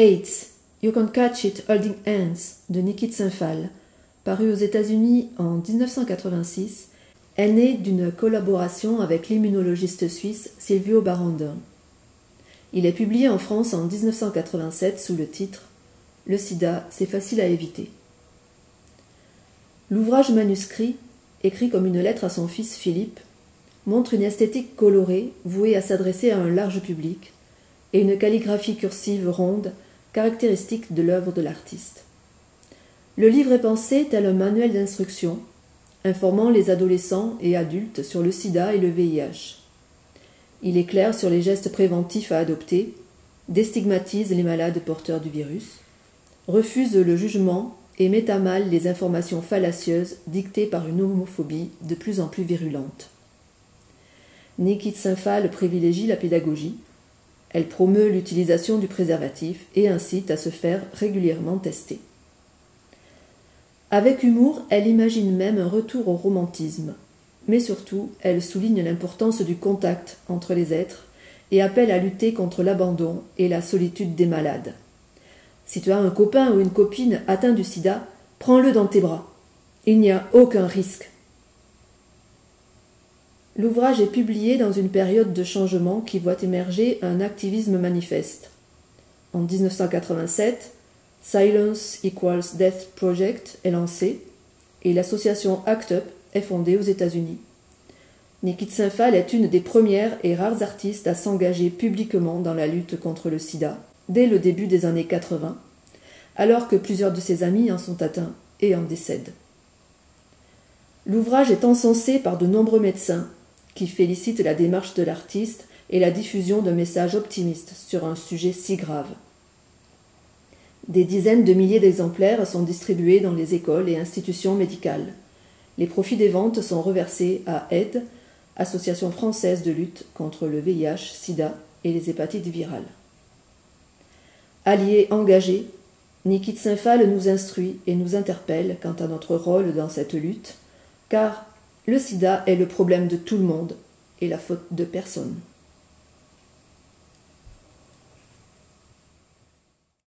AIDS, You Can Catch It Holding Hands de Nikit Saint-Phal, paru aux États-Unis en 1986, est né d'une collaboration avec l'immunologiste suisse Silvio Barandin. Il est publié en France en 1987 sous le titre « Le sida, c'est facile à éviter ». L'ouvrage manuscrit, écrit comme une lettre à son fils Philippe, montre une esthétique colorée vouée à s'adresser à un large public et une calligraphie cursive ronde caractéristique de l'œuvre de l'artiste. Le livre est pensé tel un manuel d'instruction, informant les adolescents et adultes sur le sida et le VIH. Il éclaire sur les gestes préventifs à adopter, déstigmatise les malades porteurs du virus, refuse le jugement et met à mal les informations fallacieuses dictées par une homophobie de plus en plus virulente. Nikit Saint-Phal privilégie la pédagogie. Elle promeut l'utilisation du préservatif et incite à se faire régulièrement tester. Avec humour, elle imagine même un retour au romantisme, mais surtout, elle souligne l'importance du contact entre les êtres et appelle à lutter contre l'abandon et la solitude des malades. Si tu as un copain ou une copine atteint du sida, prends-le dans tes bras. Il n'y a aucun risque. L'ouvrage est publié dans une période de changement qui voit émerger un activisme manifeste. En 1987, Silence Equals Death Project est lancé et l'association ACT UP est fondée aux États-Unis. Nikit Saint-Phal est une des premières et rares artistes à s'engager publiquement dans la lutte contre le sida dès le début des années 80, alors que plusieurs de ses amis en sont atteints et en décèdent. L'ouvrage est encensé par de nombreux médecins qui félicitent la démarche de l'artiste et la diffusion d'un message optimiste sur un sujet si grave. Des dizaines de milliers d'exemplaires sont distribués dans les écoles et institutions médicales. Les profits des ventes sont reversés à AID, Association française de lutte contre le VIH, SIDA et les hépatites virales. Allié engagé, Nikit Saint-Phal nous instruit et nous interpelle quant à notre rôle dans cette lutte, car le sida est le problème de tout le monde et la faute de personne.